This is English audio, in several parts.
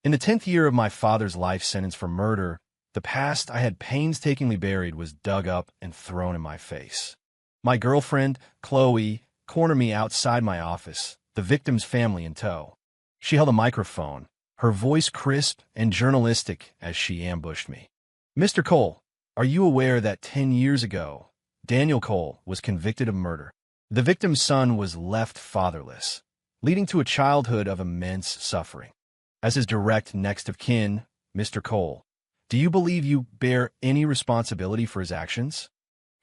In the 10th year of my father's life sentence for murder, the past I had painstakingly buried was dug up and thrown in my face. My girlfriend, Chloe, cornered me outside my office, the victim's family in tow. She held a microphone, her voice crisp and journalistic as she ambushed me. "Mr. Cole, are you aware that 10 years ago, Daniel Cole was convicted of murder? The victim's son was left fatherless, leading to a childhood of immense suffering. As his direct next of kin, Mr. Cole, do you believe you bear any responsibility for his actions?"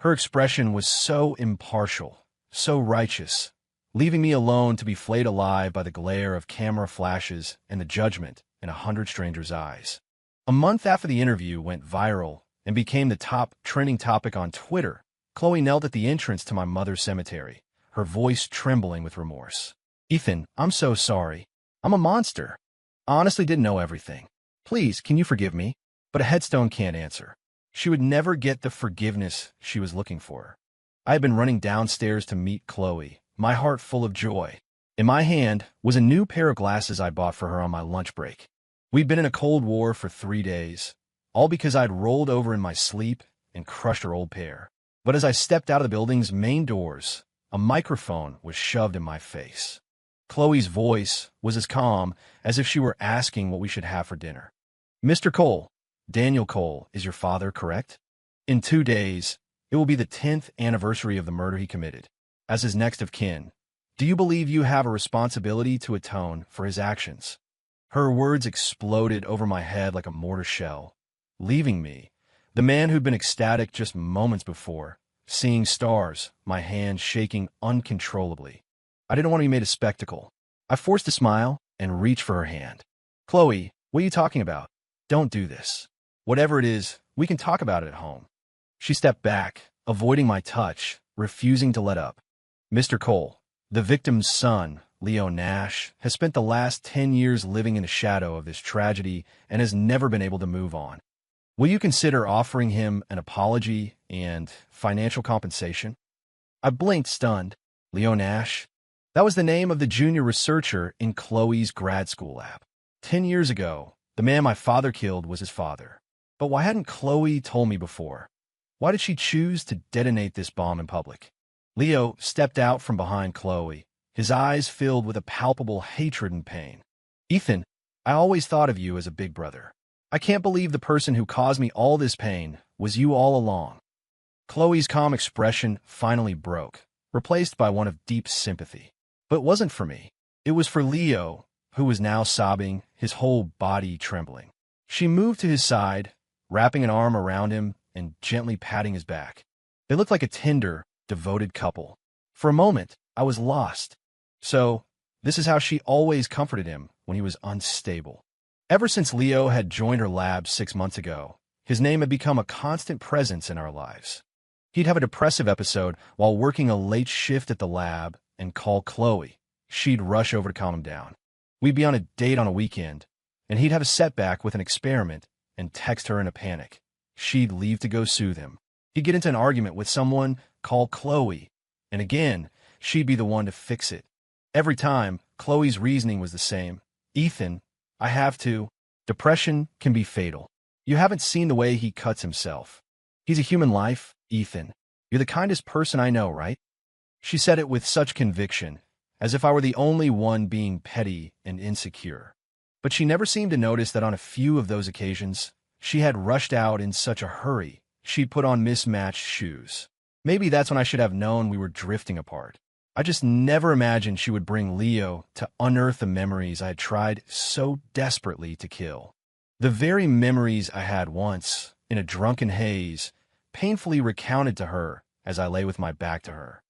Her expression was so impartial, so righteous, leaving me alone to be flayed alive by the glare of camera flashes and the judgment in 100 strangers' eyes. A month after the interview went viral and became the top trending topic on Twitter, Chloe knelt at the entrance to my mother's cemetery, her voice trembling with remorse. "Ethan, I'm so sorry. I'm a monster. I honestly didn't know everything. Please, can you forgive me?" But a headstone can't answer. She would never get the forgiveness she was looking for. I had been running downstairs to meet Chloe, my heart full of joy. In my hand was a new pair of glasses I bought for her on my lunch break. We'd been in a Cold War for 3 days, all because I'd rolled over in my sleep and crushed her old pair. But as I stepped out of the building's main doors, a microphone was shoved in my face. Chloe's voice was as calm as if she were asking what we should have for dinner. "Mr. Cole, Daniel Cole is your father, correct? In 2 days, it will be the 10th anniversary of the murder he committed. As his next of kin, do you believe you have a responsibility to atone for his actions?" Her words exploded over my head like a mortar shell, leaving me, the man who'd been ecstatic just moments before, seeing stars, my hand shaking uncontrollably. I didn't want to be made a spectacle. I forced a smile and reached for her hand. "Chloe, what are you talking about? Don't do this. Whatever it is, we can talk about it at home." She stepped back, avoiding my touch, refusing to let up. "Mr. Cole, the victim's son, Leo Nash, has spent the last 10 years living in the shadow of this tragedy and has never been able to move on. Will you consider offering him an apology and financial compensation?" I blinked, stunned. Leo Nash? That was the name of the junior researcher in Chloe's grad school lab. 10 years ago, the man my father killed was his father. But why hadn't Chloe told me before? Why did she choose to detonate this bomb in public? Leo stepped out from behind Chloe, his eyes filled with a palpable hatred and pain. "Ethan, I always thought of you as a big brother. I can't believe the person who caused me all this pain was you all along." Chloe's calm expression finally broke, replaced by one of deep sympathy. But it wasn't for me. It was for Leo, who was now sobbing, his whole body trembling. She moved to his side, wrapping an arm around him and gently patting his back. They looked like a tender, devoted couple. For a moment, I was lost. So, this is how she always comforted him when he was unstable. Ever since Leo had joined her lab 6 months ago, his name had become a constant presence in our lives. He'd have a depressive episode while working a late shift at the lab and call Chloe. She'd rush over to calm him down. We'd be on a date on a weekend, and he'd have a setback with an experiment and text her in a panic. She'd leave to go soothe him. He'd get into an argument with someone, call Chloe, and again, she'd be the one to fix it. Every time, Chloe's reasoning was the same. "Ethan, I have to. Depression can be fatal. You haven't seen the way he cuts himself. He's a human life, Ethan. You're the kindest person I know, right?" She said it with such conviction, as if I were the only one being petty and insecure. But she never seemed to notice that on a few of those occasions, she had rushed out in such a hurry, she'd put on mismatched shoes. Maybe that's when I should have known we were drifting apart. I just never imagined she would bring Leo to unearth the memories I had tried so desperately to kill. The very memories I had once, in a drunken haze, painfully recounted to her as I lay with my back to her.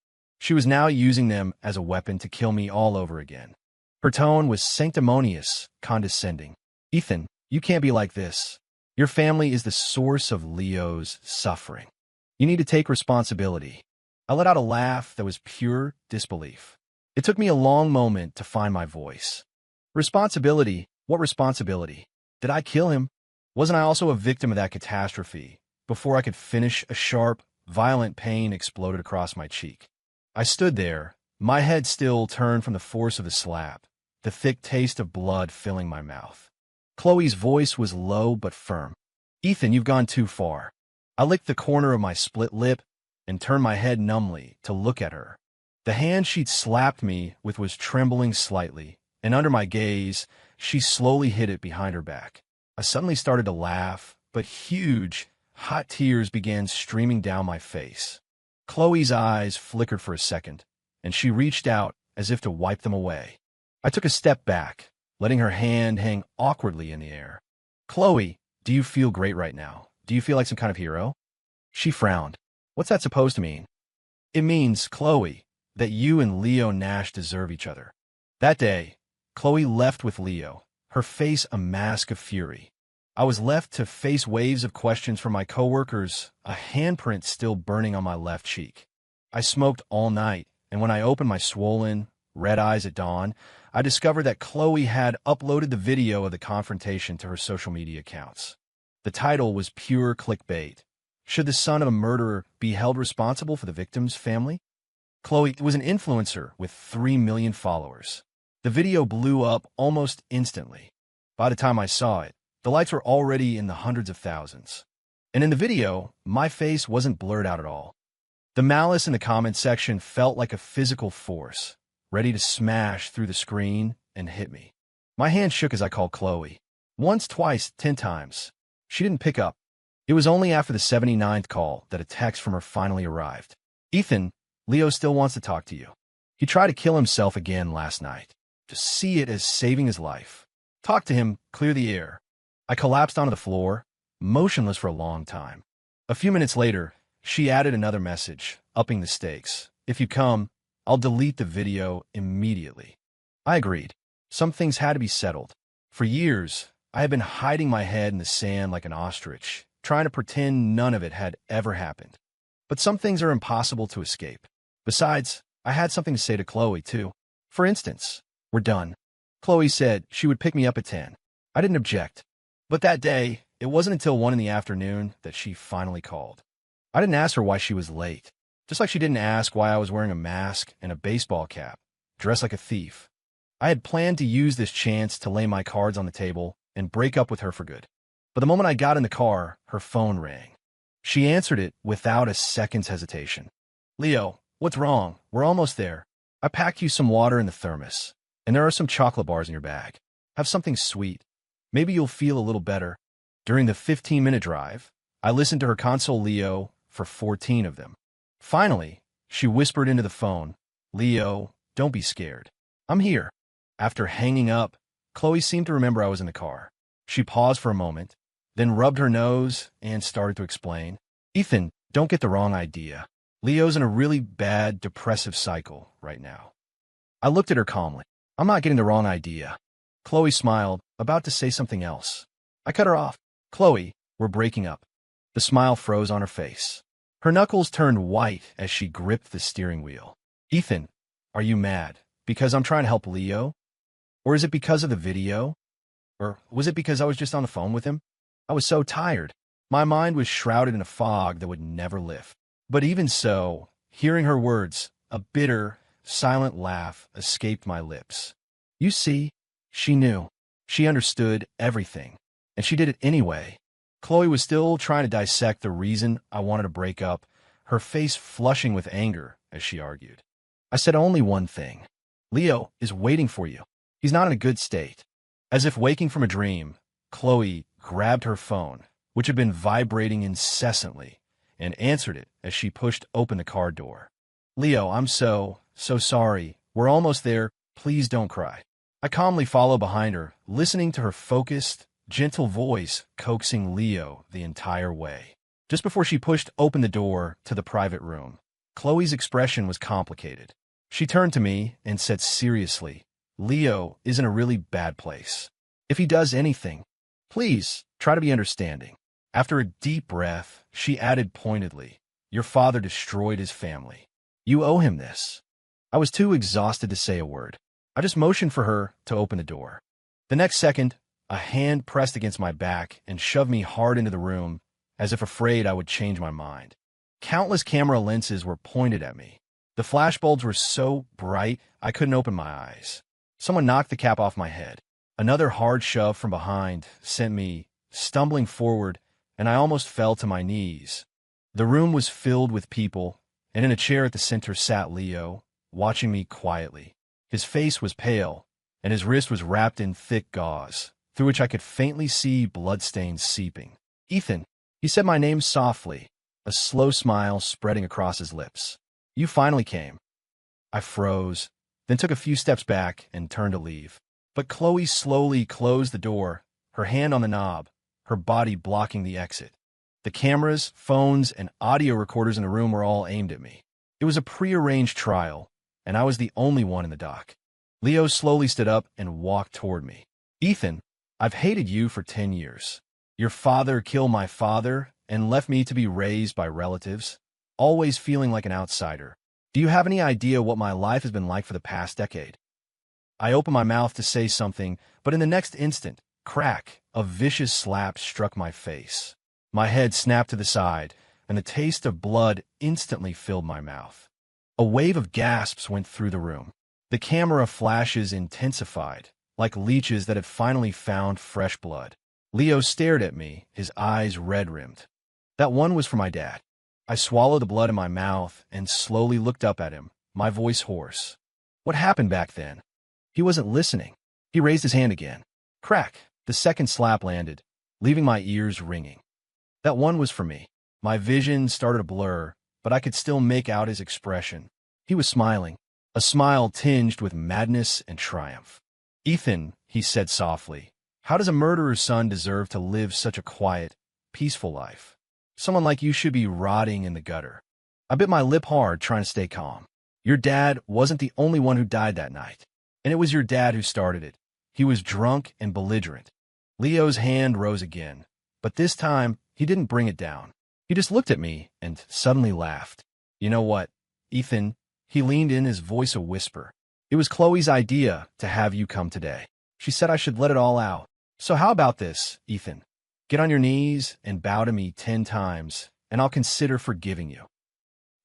She was now using them as a weapon to kill me all over again. Her tone was sanctimonious, condescending. "Ethan, you can't be like this. Your family is the source of Leo's suffering. You need to take responsibility." I let out a laugh that was pure disbelief. It took me a long moment to find my voice. "Responsibility? What responsibility? Did I kill him? Wasn't I also a victim of that catastrophe?" Before I could finish, a sharp, violent pain exploded across my cheek. I stood there, my head still turned from the force of the slap, the thick taste of blood filling my mouth. Chloe's voice was low but firm. Ethan, you've gone too far. I licked the corner of my split lip and turned my head numbly to look at her. The hand she'd slapped me with was trembling slightly, and under my gaze, she slowly hid it behind her back. I suddenly started to laugh, but huge, hot tears began streaming down my face. Chloe's eyes flickered for a second, and she reached out as if to wipe them away. I took a step back, letting her hand hang awkwardly in the air. Chloe, do you feel great right now? Do you feel like some kind of hero? She frowned. What's that supposed to mean? It means, Chloe, that you and Leo Nash deserve each other. That day, Chloe left with Leo, her face a mask of fury. I was left to face waves of questions from my coworkers, a handprint still burning on my left cheek. I smoked all night, and when I opened my swollen, red eyes at dawn, I discovered that Chloe had uploaded the video of the confrontation to her social media accounts. The title was pure clickbait. Should the son of a murderer be held responsible for the victim's family? Chloe was an influencer with 3 million followers. The video blew up almost instantly. By the time I saw it, the likes were already in the hundreds of thousands. And in the video, my face wasn't blurred out at all. The malice in the comment section felt like a physical force, ready to smash through the screen and hit me. My hand shook as I called Chloe. Once, twice, 10 times. She didn't pick up. It was only after the 79th call that a text from her finally arrived. Ethan, Leo still wants to talk to you. He tried to kill himself again last night. To see it as saving his life. Talk to him, clear the air. I collapsed onto the floor, motionless for a long time. A few minutes later, she added another message, upping the stakes. If you come, I'll delete the video immediately. I agreed. Some things had to be settled. For years, I had been hiding my head in the sand like an ostrich, trying to pretend none of it had ever happened. But some things are impossible to escape. Besides, I had something to say to Chloe, too. For instance, we're done. Chloe said she would pick me up at 10. I didn't object. But that day, it wasn't until 1 in the afternoon that she finally called. I didn't ask her why she was late, just like she didn't ask why I was wearing a mask and a baseball cap, dressed like a thief. I had planned to use this chance to lay my cards on the table and break up with her for good. But the moment I got in the car, her phone rang. She answered it without a second's hesitation. Leo, what's wrong? We're almost there. I packed you some water in the thermos, and there are some chocolate bars in your bag. Have something sweet. Maybe you'll feel a little better. During the 15-minute drive, I listened to her console Leo for 14 of them. Finally, she whispered into the phone, Leo, don't be scared. I'm here. After hanging up, Chloe seemed to remember I was in the car. She paused for a moment, then rubbed her nose and started to explain. Ethan, don't get the wrong idea. Leo's in a really bad, depressive cycle right now. I looked at her calmly. I'm not getting the wrong idea. Chloe smiled, about to say something else. I cut her off. Chloe, we're breaking up. The smile froze on her face. Her knuckles turned white as she gripped the steering wheel. Ethan, are you mad because I'm trying to help Leo? Or is it because of the video? Or was it because I was just on the phone with him? I was so tired. My mind was shrouded in a fog that would never lift. But even so, hearing her words, a bitter, silent laugh escaped my lips. You see, she knew. She understood everything. And she did it anyway. Chloe was still trying to dissect the reason I wanted to break up, her face flushing with anger as she argued. I said only one thing. Leo is waiting for you. He's not in a good state. As if waking from a dream, Chloe grabbed her phone, which had been vibrating incessantly, and answered it as she pushed open the car door. Leo, I'm so sorry. We're almost there. Please don't cry. I calmly followed behind her, listening to her focused, gentle voice coaxing Leo the entire way. Just before she pushed open the door to the private room, Chloe's expression was complicated. She turned to me and said seriously, Leo is in a really bad place. If he does anything, please try to be understanding. After a deep breath, she added pointedly, your father destroyed his family. You owe him this. I was too exhausted to say a word. I just motioned for her to open the door. The next second, a hand pressed against my back and shoved me hard into the room, as if afraid I would change my mind. Countless camera lenses were pointed at me. The flashbulbs were so bright I couldn't open my eyes. Someone knocked the cap off my head. Another hard shove from behind sent me stumbling forward, and I almost fell to my knees. The room was filled with people, and in a chair at the center sat Leo, watching me quietly. His face was pale, and his wrist was wrapped in thick gauze, through which I could faintly see bloodstains seeping. "Ethan," he said my name softly, a slow smile spreading across his lips. "You finally came." I froze, then took a few steps back and turned to leave. But Chloe slowly closed the door, her hand on the knob, her body blocking the exit. The cameras, phones, and audio recorders in the room were all aimed at me. It was a prearranged trial, and I was the only one in the dock. Leo slowly stood up and walked toward me. "Ethan, I've hated you for 10 years. Your father killed my father and left me to be raised by relatives, always feeling like an outsider. Do you have any idea what my life has been like for the past decade?" I opened my mouth to say something, but in the next instant, crack, a vicious slap struck my face. My head snapped to the side, and the taste of blood instantly filled my mouth. A wave of gasps went through the room. The camera flashes intensified, like leeches that had finally found fresh blood. Leo stared at me, his eyes red-rimmed. That one was for my dad. I swallowed the blood in my mouth and slowly looked up at him, my voice hoarse. What happened back then? He wasn't listening. He raised his hand again. Crack! The second slap landed, leaving my ears ringing. That one was for me. My vision started to blur, but I could still make out his expression. He was smiling, a smile tinged with madness and triumph. "Ethan," he said softly, "how does a murderer's son deserve to live such a quiet, peaceful life? Someone like you should be rotting in the gutter." I bit my lip hard, trying to stay calm. "Your dad wasn't the only one who died that night. And it was your dad who started it. He was drunk and belligerent." Leo's hand rose again, but this time he didn't bring it down. He just looked at me and suddenly laughed. "You know what, Ethan?" He leaned in, his voice a whisper. "It was Chloe's idea to have you come today. She said I should let it all out. So how about this, Ethan? Get on your knees and bow to me 10 times, and I'll consider forgiving you."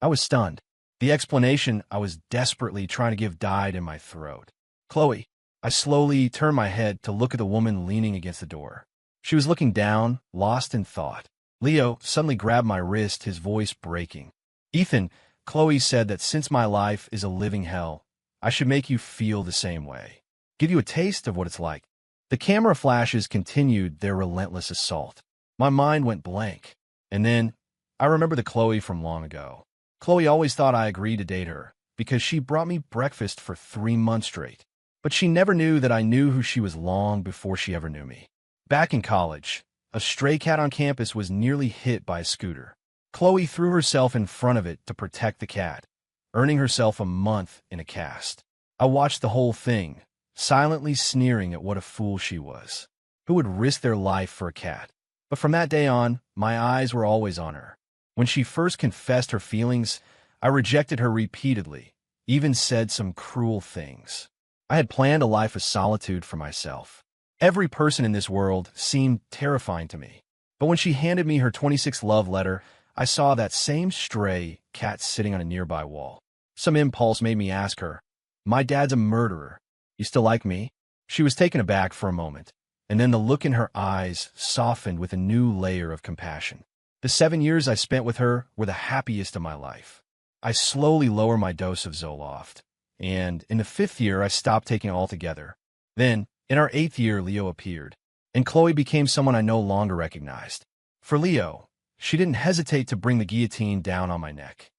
I was stunned. The explanation I was desperately trying to give died in my throat. "Chloe." I slowly turned my head to look at the woman leaning against the door. She was looking down, lost in thought. Leo suddenly grabbed my wrist, his voice breaking. "Ethan, Chloe said that since my life is a living hell, I should make you feel the same way. Give you a taste of what it's like." The camera flashes continued their relentless assault. My mind went blank. And then I remember the Chloe from long ago. Chloe always thought I agreed to date her because she brought me breakfast for 3 months straight. But she never knew that I knew who she was long before she ever knew me. Back in college, a stray cat on campus was nearly hit by a scooter. Chloe threw herself in front of it to protect the cat, earning herself a month in a cast. I watched the whole thing, silently sneering at what a fool she was. Who would risk their life for a cat? But from that day on, my eyes were always on her. When she first confessed her feelings, I rejected her repeatedly, even said some cruel things. I had planned a life of solitude for myself. Every person in this world seemed terrifying to me. But when she handed me her 26th love letter, I saw that same stray cat sitting on a nearby wall. Some impulse made me ask her, "My dad's a murderer. You still like me?" She was taken aback for a moment, and then the look in her eyes softened with a new layer of compassion. The 7 years I spent with her were the happiest of my life. I slowly lowered my dose of Zoloft, and in the 5th year I stopped taking it altogether. Then, in our 8th year, Leo appeared, and Chloe became someone I no longer recognized. For Leo, she didn't hesitate to bring the guillotine down on my neck.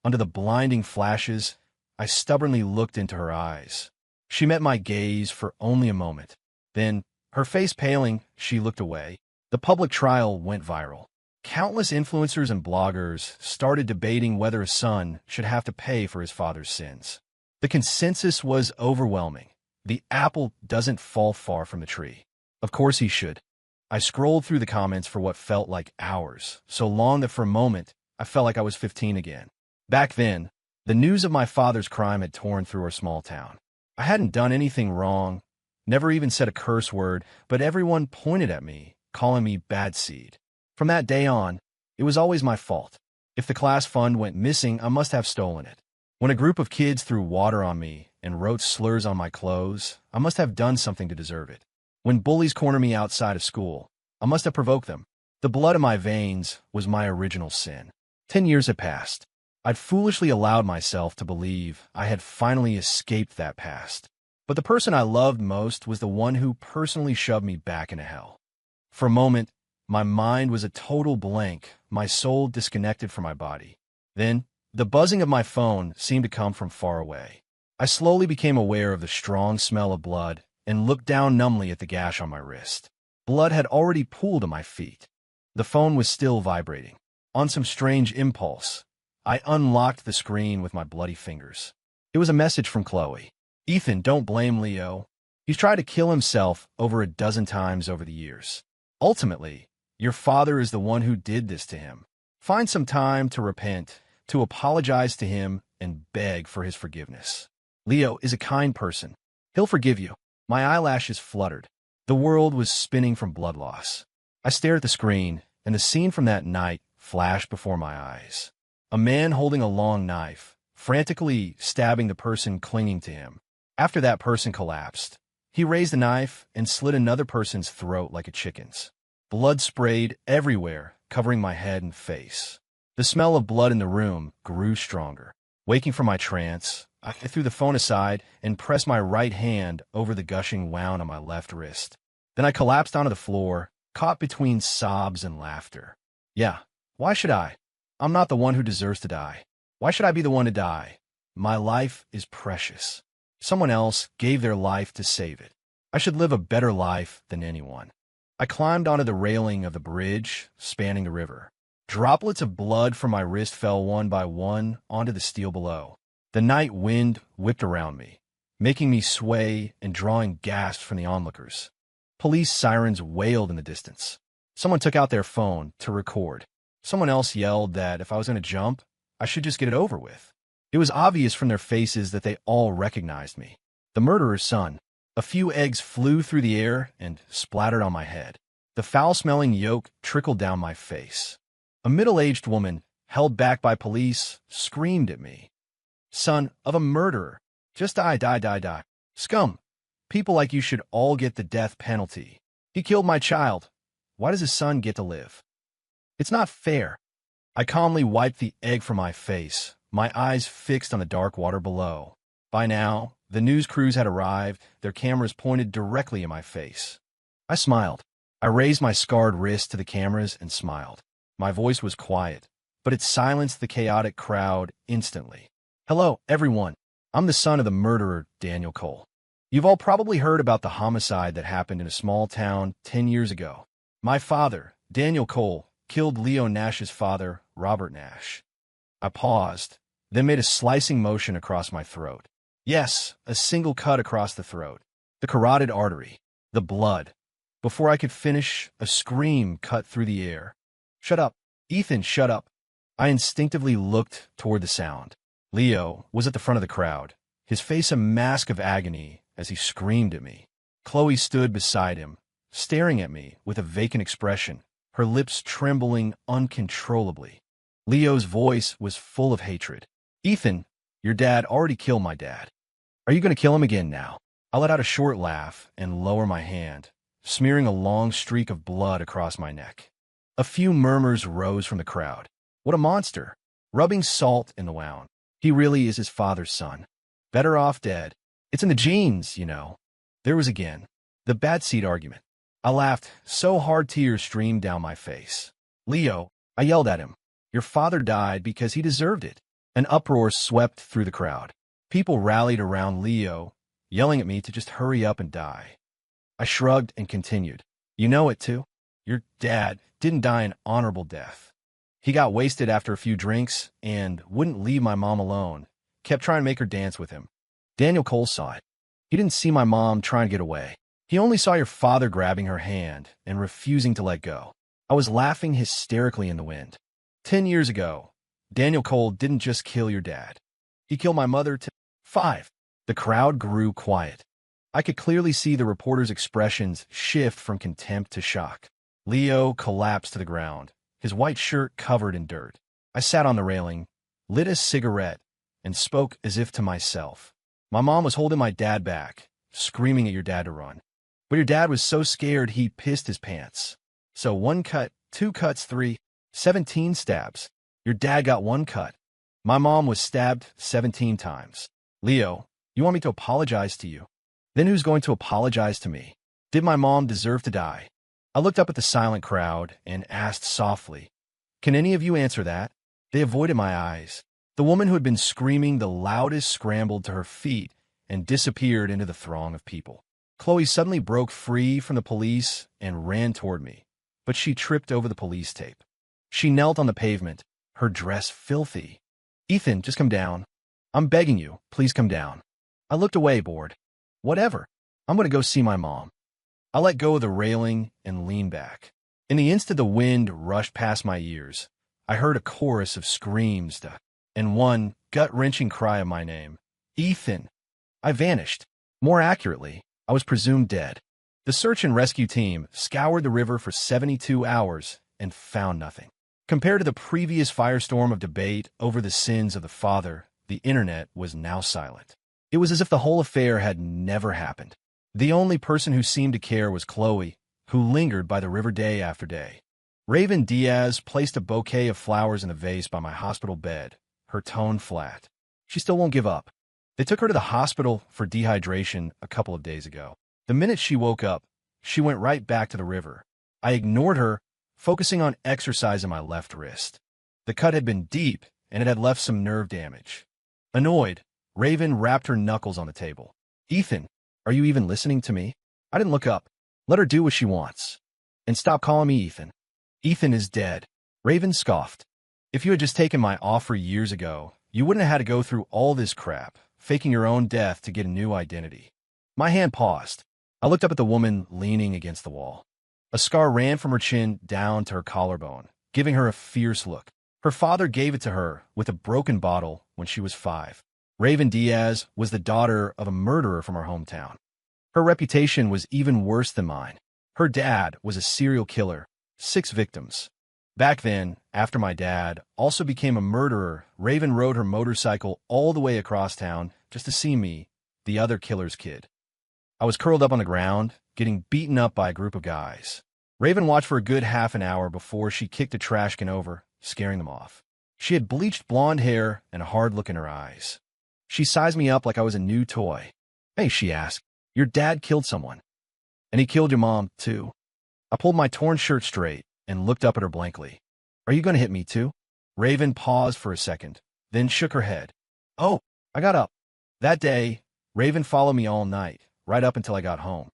Under the blinding flashes, I stubbornly looked into her eyes. She met my gaze for only a moment. Then, her face paling, she looked away. The public trial went viral. Countless influencers and bloggers started debating whether a son should have to pay for his father's sins. The consensus was overwhelming. The apple doesn't fall far from the tree. Of course he should. I scrolled through the comments for what felt like hours, so long that for a moment, I felt like I was 15 again. Back then, the news of my father's crime had torn through our small town. I hadn't done anything wrong, never even said a curse word, but everyone pointed at me, calling me bad seed. From that day on, it was always my fault. If the class fund went missing, I must have stolen it. When a group of kids threw water on me and wrote slurs on my clothes, I must have done something to deserve it. When bullies corner me outside of school, I must have provoked them. The blood in my veins was my original sin. 10 years had passed. I'd foolishly allowed myself to believe I had finally escaped that past. But the person I loved most was the one who personally shoved me back into hell. For a moment, my mind was a total blank, my soul disconnected from my body. Then, the buzzing of my phone seemed to come from far away. I slowly became aware of the strong smell of blood and looked down numbly at the gash on my wrist. Blood had already pooled at my feet. The phone was still vibrating. On some strange impulse, I unlocked the screen with my bloody fingers. It was a message from Chloe. "Ethan, don't blame Leo. He's tried to kill himself over a dozen times over the years. Ultimately, your father is the one who did this to him. Find some time to repent, to apologize to him, and beg for his forgiveness. Leo is a kind person. He'll forgive you." My eyelashes fluttered. The world was spinning from blood loss. I stared at the screen, and the scene from that night flashed before my eyes. A man holding a long knife, frantically stabbing the person clinging to him. After that person collapsed, he raised the knife and slit another person's throat like a chicken's. Blood sprayed everywhere, covering my head and face. The smell of blood in the room grew stronger. Waking from my trance, I threw the phone aside and pressed my right hand over the gushing wound on my left wrist. Then I collapsed onto the floor, caught between sobs and laughter. Yeah, why should I? I'm not the one who deserves to die. Why should I be the one to die? My life is precious. Someone else gave their life to save it. I should live a better life than anyone. I climbed onto the railing of the bridge spanning the river. Droplets of blood from my wrist fell one by one onto the steel below. The night wind whipped around me, making me sway and drawing gasps from the onlookers. Police sirens wailed in the distance. Someone took out their phone to record. Someone else yelled that if I was going to jump, I should just get it over with. It was obvious from their faces that they all recognized me. The murderer's son. A few eggs flew through the air and splattered on my head. The foul-smelling yolk trickled down my face. A middle-aged woman, held back by police, screamed at me. "Son of a murderer. Just die, die, die, die. Scum. People like you should all get the death penalty. He killed my child. Why does his son get to live? It's not fair." I calmly wiped the egg from my face, my eyes fixed on the dark water below. By now, the news crews had arrived, their cameras pointed directly at my face. I smiled. I raised my scarred wrist to the cameras and smiled. My voice was quiet, but it silenced the chaotic crowd instantly. "Hello, everyone. I'm the son of the murderer, Daniel Cole. You've all probably heard about the homicide that happened in a small town 10 years ago. My father, Daniel Cole, killed Leo Nash's father, Robert Nash." I paused, then made a slicing motion across my throat. Yes, a single cut across the throat. The carotid artery. The blood. Before I could finish, a scream cut through the air. "Shut up. Ethan, shut up." I instinctively looked toward the sound. Leo was at the front of the crowd, his face a mask of agony as he screamed at me. Chloe stood beside him, staring at me with a vacant expression, her lips trembling uncontrollably. Leo's voice was full of hatred. "Ethan, your dad already killed my dad. Are you going to kill him again now?" I let out a short laugh and lower my hand, smearing a long streak of blood across my neck. A few murmurs rose from the crowd. "What a monster! Rubbing salt in the wound. He really is his father's son. Better off dead. It's in the genes, you know." There was again the bad seed argument. I laughed so hard tears streamed down my face. "Leo," I yelled at him, "your father died because he deserved it." An uproar swept through the crowd. People rallied around Leo, yelling at me to just hurry up and die. I shrugged and continued. "You know it too. Your dad didn't die an honorable death. He got wasted after a few drinks and wouldn't leave my mom alone, kept trying to make her dance with him. Daniel Cole saw it. He didn't see my mom trying to get away. He only saw your father grabbing her hand and refusing to let go." I was laughing hysterically in the wind. 10 years ago, Daniel Cole didn't just kill your dad. He killed my mother too. 5. The crowd grew quiet. I could clearly see the reporters' expressions shift from contempt to shock. Leo collapsed to the ground, his white shirt covered in dirt. I sat on the railing, lit a cigarette, and spoke as if to myself. "My mom was holding my dad back, screaming at your dad to run. But your dad was so scared he pissed his pants. So 1 cut, 2 cuts, 3, 17 stabs. Your dad got 1 cut. My mom was stabbed 17 times. Leo, you want me to apologize to you? Then who's going to apologize to me? Did my mom deserve to die? I looked up at the silent crowd and asked softly, "Can any of you answer that?" They avoided my eyes. The woman who had been screaming the loudest scrambled to her feet and disappeared into the throng of people. Chloe suddenly broke free from the police and ran toward me, but she tripped over the police tape. She knelt on the pavement, her dress filthy. "Ethan, just come down. I'm begging you, please come down." I looked away, bored. Whatever. I'm going to go see my mom. I let go of the railing and leaned back. In the instant the wind rushed past my ears, I heard a chorus of screams and one gut-wrenching cry of my name. Ethan! I vanished. More accurately, I was presumed dead. The search and rescue team scoured the river for 72 hours and found nothing. Compared to the previous firestorm of debate over the sins of the father, the internet was now silent. It was as if the whole affair had never happened. The only person who seemed to care was Chloe, who lingered by the river day after day. Raven Diaz placed a bouquet of flowers in a vase by my hospital bed, her tone flat. She still won't give up. They took her to the hospital for dehydration a couple of days ago. The minute she woke up, she went right back to the river. I ignored her, focusing on exercise in my left wrist. The cut had been deep, and it had left some nerve damage. Annoyed, Raven rapped her knuckles on the table. "Ethan, are you even listening to me?" I didn't look up. Let her do what she wants. And stop calling me Ethan. Ethan is dead. Raven scoffed. If you had just taken my offer years ago, you wouldn't have had to go through all this crap, faking your own death to get a new identity. My hand paused. I looked up at the woman leaning against the wall. A scar ran from her chin down to her collarbone, giving her a fierce look. Her father gave it to her with a broken bottle when she was 5. Raven Diaz was the daughter of a murderer from our hometown. Her reputation was even worse than mine. Her dad was a serial killer, 6 victims. Back then, after my dad also became a murderer, Raven rode her motorcycle all the way across town just to see me, the other killer's kid. I was curled up on the ground, getting beaten up by a group of guys. Raven watched for a good half an hour before she kicked a trash can over, scaring them off. She had bleached blonde hair and a hard look in her eyes. She sized me up like I was a new toy. "Hey," she asked, "your dad killed someone. And he killed your mom, too." I pulled my torn shirt straight and looked up at her blankly. "Are you going to hit me, too?" Raven paused for a second, then shook her head. "Oh," I got up. That day, Raven followed me all night, right up until I got home.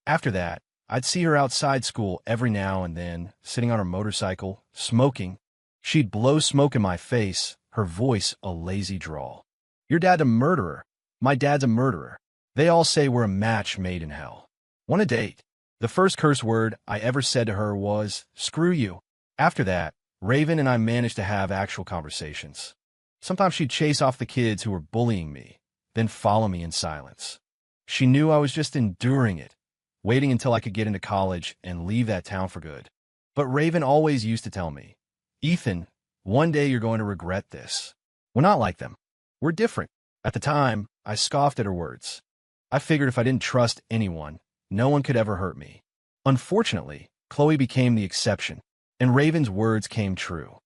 After that, I'd see her outside school every now and then, sitting on her motorcycle, smoking. She'd blow smoke in my face, her voice a lazy drawl. "Your dad's a murderer. My dad's a murderer. They all say we're a match made in hell. Want a date?" The first curse word I ever said to her was, "Screw you." After that, Raven and I managed to have actual conversations. Sometimes she'd chase off the kids who were bullying me, then follow me in silence. She knew I was just enduring it, waiting until I could get into college and leave that town for good. But Raven always used to tell me, "Ethan, one day you're going to regret this. We're not like them. We're different." At the time, I scoffed at her words. I figured if I didn't trust anyone, no one could ever hurt me. Unfortunately, Chloe became the exception, and Raven's words came true.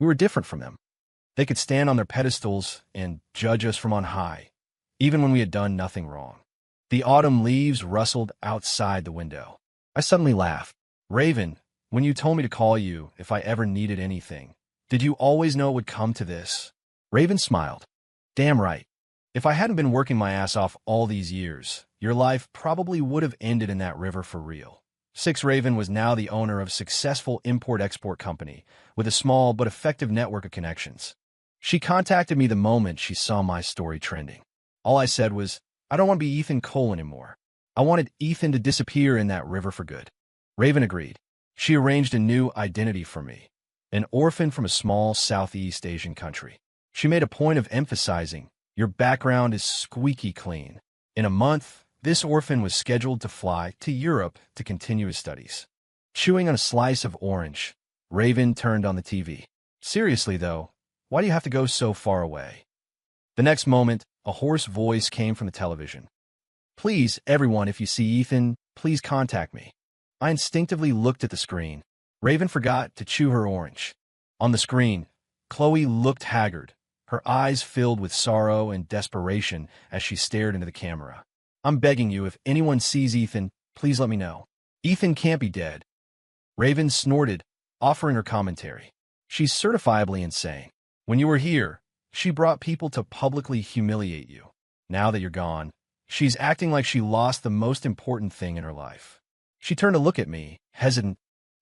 We were different from them. They could stand on their pedestals and judge us from on high, even when we had done nothing wrong. The autumn leaves rustled outside the window. I suddenly laughed. "Raven, when you told me to call you if I ever needed anything, did you always know it would come to this?" Raven smiled. "Damn right. If I hadn't been working my ass off all these years, your life probably would have ended in that river for real." 6 Raven was now the owner of a successful import-export company with a small but effective network of connections. She contacted me the moment she saw my story trending. All I said was, "I don't want to be Ethan Cole anymore. I wanted Ethan to disappear in that river for good." Raven agreed. She arranged a new identity for me, an orphan from a small Southeast Asian country. She made a point of emphasizing, "Your background is squeaky clean." In a month, this orphan was scheduled to fly to Europe to continue his studies. Chewing on a slice of orange, Raven turned on the TV. "Seriously, though, why do you have to go so far away?" The next moment, a hoarse voice came from the television. Please, everyone, if you see Ethan, please contact me. I instinctively looked at the screen. Raven forgot to chew her orange. On the screen, Chloe looked haggard, her eyes filled with sorrow and desperation as she stared into the camera. I'm begging you, if anyone sees Ethan, please let me know. Ethan can't be dead. Raven snorted, offering her commentary. She's certifiably insane. When you were here, she brought people to publicly humiliate you. Now that you're gone, she's acting like she lost the most important thing in her life. She turned to look at me, hesitant.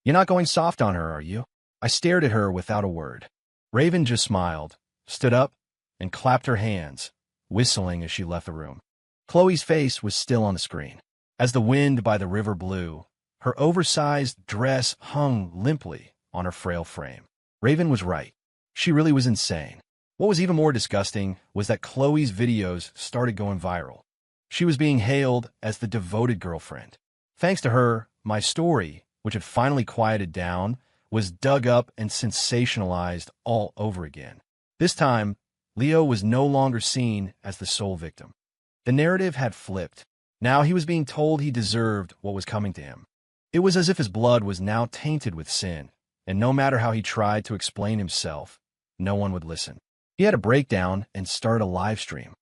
You're not going soft on her, are you? I stared at her without a word. Raven just smiled, stood up, and clapped her hands, whistling as she left the room. Chloe's face was still on the screen. As the wind by the river blew, her oversized dress hung limply on her frail frame. Raven was right. She really was insane. What was even more disgusting was that Chloe's videos started going viral. She was being hailed as the devoted girlfriend. Thanks to her, my story, which had finally quieted down, was dug up and sensationalized all over again. This time, Leo was no longer seen as the sole victim. The narrative had flipped. Now he was being told he deserved what was coming to him. It was as if his blood was now tainted with sin, and no matter how he tried to explain himself, no one would listen. He had a breakdown and started a live stream.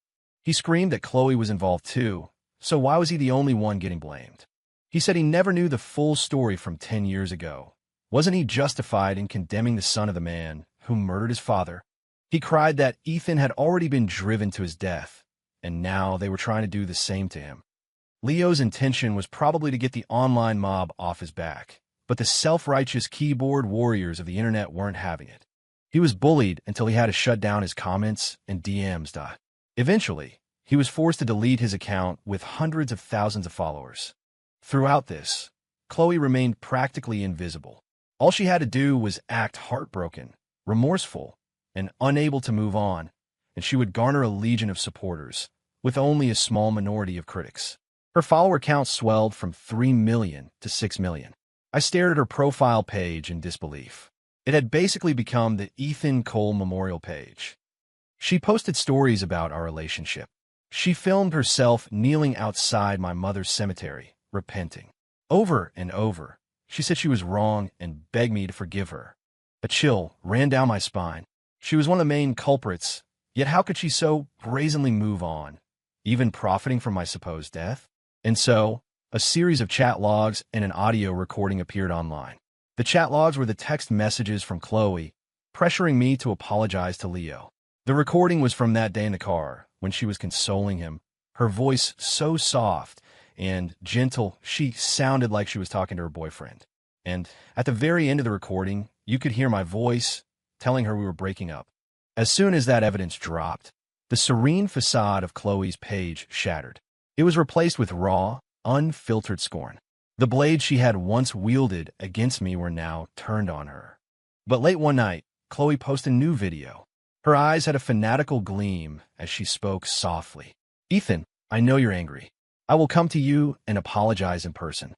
He screamed that Chloe was involved too, so why was he the only one getting blamed? He said he never knew the full story from 10 years ago. Wasn't he justified in condemning the son of the man who murdered his father? He cried that Ethan had already been driven to his death, and now they were trying to do the same to him. Leo's intention was probably to get the online mob off his back, but the self-righteous keyboard warriors of the internet weren't having it. He was bullied until he had to shut down his comments and DMs. Eventually, he was forced to delete his account with hundreds of thousands of followers. Throughout this, Chloe remained practically invisible. All she had to do was act heartbroken, remorseful, and unable to move on, and she would garner a legion of supporters, with only a small minority of critics. Her follower count swelled from 3 million to 6 million. I stared at her profile page in disbelief. It had basically become the Ethan Cole memorial page. She posted stories about our relationship. She filmed herself kneeling outside my mother's cemetery, repenting. Over and over, she said she was wrong and begged me to forgive her. A chill ran down my spine. She was one of the main culprits, yet how could she so brazenly move on, even profiting from my supposed death? And so, a series of chat logs and an audio recording appeared online. The chat logs were the text messages from Chloe, pressuring me to apologize to Leo. The recording was from that day in the car, when she was consoling him, her voice so soft and gentle she sounded like she was talking to her boyfriend. And at the very end of the recording, you could hear my voice telling her we were breaking up. As soon as that evidence dropped, the serene facade of Chloe's page shattered. It was replaced with raw, unfiltered scorn. The blades she had once wielded against me were now turned on her. But late one night, Chloe posted a new video. Her eyes had a fanatical gleam as she spoke softly. Ethan, I know you're angry. I will come to you and apologize in person.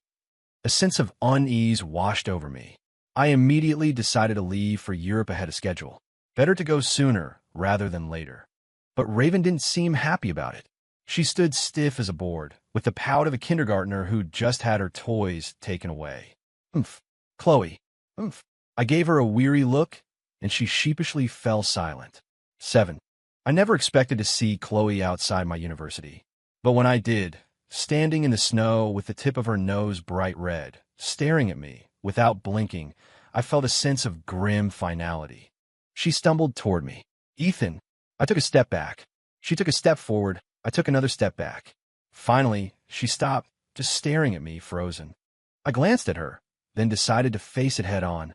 A sense of unease washed over me. I immediately decided to leave for Europe ahead of schedule. Better to go sooner rather than later. But Raven didn't seem happy about it. She stood stiff as a board, with the pout of a kindergartner who'd just had her toys taken away. Chloe. I gave her a weary look, and she sheepishly fell silent. 7. I never expected to see Chloe outside my university. But when I did, standing in the snow with the tip of her nose bright red, staring at me, without blinking, I felt a sense of grim finality. She stumbled toward me. Ethan. I took a step back. She took a step forward. I took another step back. Finally, she stopped, just staring at me, frozen. I glanced at her, then decided to face it head on.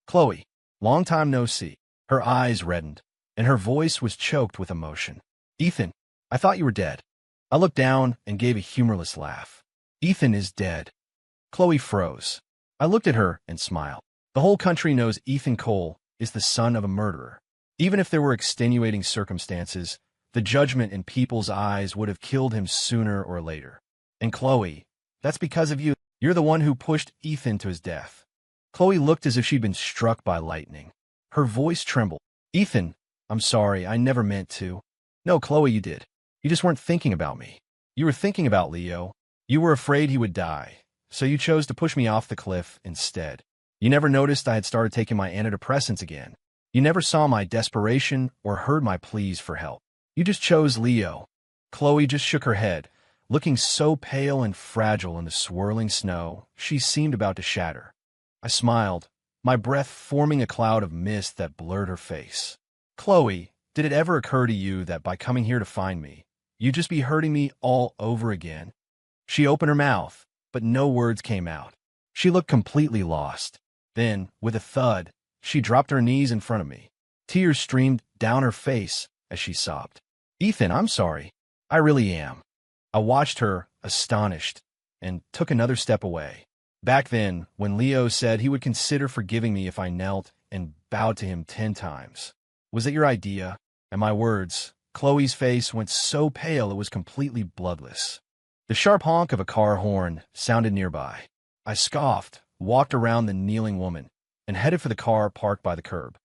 Chloe, long time no see. Her eyes reddened, and her voice was choked with emotion. Ethan, I thought you were dead. I looked down and gave a humorless laugh. Ethan is dead. Chloe froze. I looked at her and smiled. The whole country knows Ethan Cole is the son of a murderer. Even if there were extenuating circumstances, the judgment in people's eyes would have killed him sooner or later. And Chloe, that's because of you. You're the one who pushed Ethan to his death. Chloe looked as if she'd been struck by lightning. Her voice trembled. Ethan, I'm sorry, I never meant to. No, Chloe, you did. You just weren't thinking about me. You were thinking about Leo. You were afraid he would die, so you chose to push me off the cliff instead. You never noticed I had started taking my antidepressants again. You never saw my desperation or heard my pleas for help. You just chose Leo. Chloe just shook her head, looking so pale and fragile in the swirling snow, she seemed about to shatter. I smiled, my breath forming a cloud of mist that blurred her face. Chloe, did it ever occur to you that by coming here to find me, you'd just be hurting me all over again? She opened her mouth, but no words came out. She looked completely lost. Then, with a thud, she dropped her knees in front of me. Tears streamed down her face as she sobbed. Ethan, I'm sorry. I really am. I watched her, astonished, and took another step away. Back then, when Leo said he would consider forgiving me if I knelt and bowed to him 10 times. Was it your idea? At my words, Chloe's face went so pale it was completely bloodless. The sharp honk of a car horn sounded nearby. I scoffed, walked around the kneeling woman, and headed for the car parked by the curb.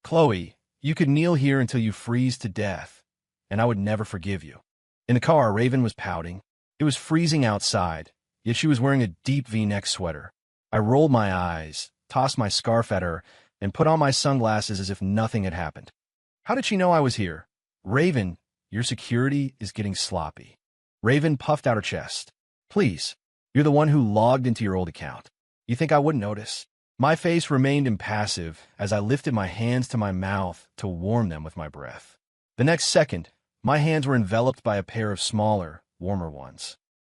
Chloe, you could kneel here until you freeze to death, and I would never forgive you. In the car, Raven was pouting. It was freezing outside, yet she was wearing a deep V-neck sweater. I rolled my eyes, tossed my scarf at her, and put on my sunglasses as if nothing had happened. How did she know I was here? Raven, your security is getting sloppy. Raven puffed out her chest. Please, you're the one who logged into your old account. You think I wouldn't notice? My face remained impassive as I lifted my hands to my mouth to warm them with my breath. The next second, my hands were enveloped by a pair of smaller, warmer ones.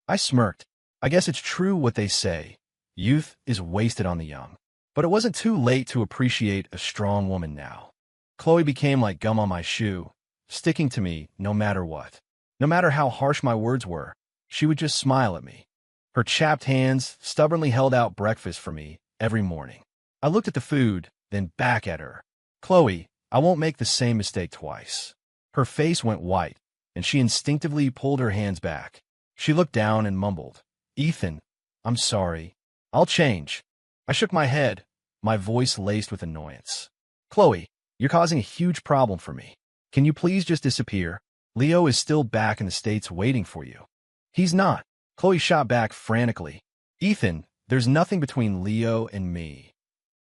I smirked. I guess it's true what they say. Youth is wasted on the young. But it wasn't too late to appreciate a strong woman now. Chloe became like gum on my shoe, sticking to me no matter what. No matter how harsh my words were, she would just smile at me. Her chapped hands stubbornly held out breakfast for me every morning. I looked at the food, then back at her. Chloe, I won't make the same mistake twice. Her face went white, and she instinctively pulled her hands back. She looked down and mumbled, Ethan, I'm sorry. I'll change. I shook my head, my voice laced with annoyance. Chloe, you're causing a huge problem for me. Can you please just disappear? Leo is still back in the States waiting for you. He's not. Chloe shot back frantically. Ethan, there's nothing between Leo and me.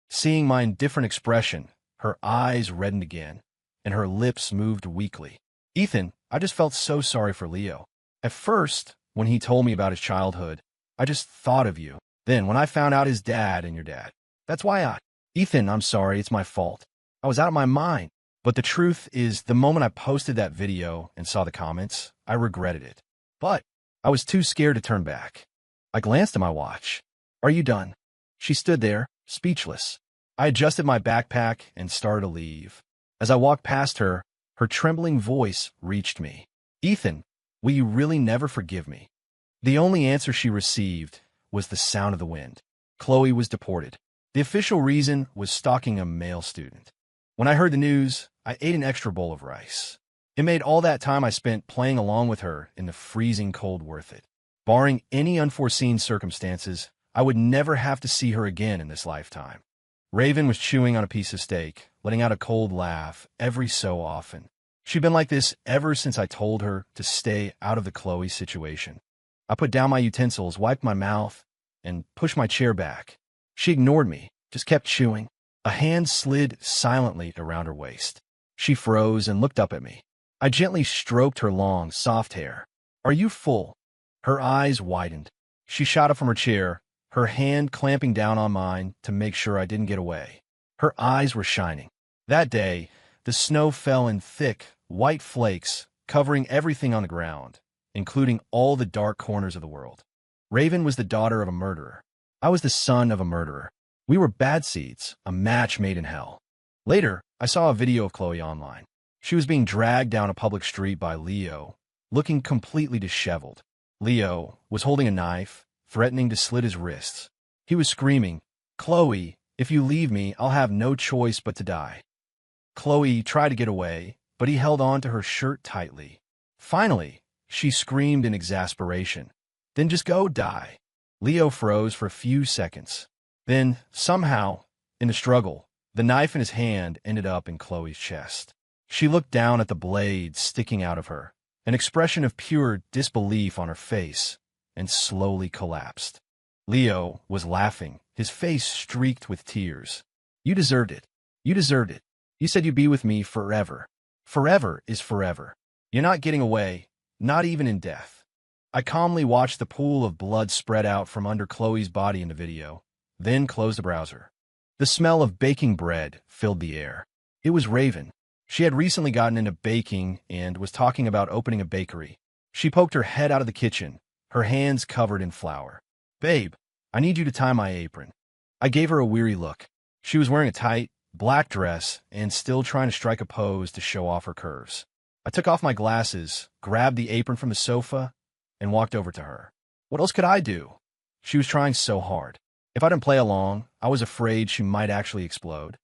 Seeing my indifferent expression, her eyes reddened again, and her lips moved weakly. Ethan, I just felt so sorry for Leo. At first, when he told me about his childhood, I just thought of you. Then, when I found out his dad and your dad, that's why Ethan, I'm sorry, it's my fault. I was out of my mind. But the truth is, the moment I posted that video and saw the comments, I regretted it. But I was too scared to turn back. I glanced at my watch. Are you done? She stood there, speechless. I adjusted my backpack and started to leave. As I walked past her, her trembling voice reached me. Ethan, will you really never forgive me? The only answer she received was the sound of the wind. Chloe was deported. The official reason was stalking a male student. When I heard the news, I ate an extra bowl of rice. It made all that time I spent playing along with her in the freezing cold worth it. Barring any unforeseen circumstances, I would never have to see her again in this lifetime. Raven was chewing on a piece of steak, letting out a cold laugh every so often. She'd been like this ever since I told her to stay out of the Chloe situation. I put down my utensils, wiped my mouth, and pushed my chair back. She ignored me, just kept chewing. A hand slid silently around her waist. She froze and looked up at me. I gently stroked her long, soft hair. Are you full? Her eyes widened. She shot up from her chair, her hand clamping down on mine to make sure I didn't get away. Her eyes were shining. That day, the snow fell in thick, white flakes, covering everything on the ground, including all the dark corners of the world. Raven was the daughter of a murderer. I was the son of a murderer. We were bad seeds, a match made in hell. Later, I saw a video of Chloe online. She was being dragged down a public street by Leo, looking completely disheveled. Leo was holding a knife, threatening to slit his wrists. He was screaming, Chloe, if you leave me, I'll have no choice but to die. Chloe tried to get away, but he held on to her shirt tightly. Finally, she screamed in exasperation. Then just go die. Leo froze for a few seconds. Then, somehow, in the struggle, the knife in his hand ended up in Chloe's chest. She looked down at the blade sticking out of her, an expression of pure disbelief on her face, and slowly collapsed. Leo was laughing, his face streaked with tears. You deserved it. You deserved it. You said you'd be with me forever. Forever is forever. You're not getting away, not even in death. I calmly watched the pool of blood spread out from under Chloe's body in the video, then closed the browser. The smell of baking bread filled the air. It was Raven. She had recently gotten into baking and was talking about opening a bakery. She poked her head out of the kitchen, her hands covered in flour. Babe, I need you to tie my apron. I gave her a weary look. She was wearing a tight, black dress and still trying to strike a pose to show off her curves. I took off my glasses, grabbed the apron from the sofa, and walked over to her. What else could I do? She was trying so hard. If I didn't play along, I was afraid she might actually explode.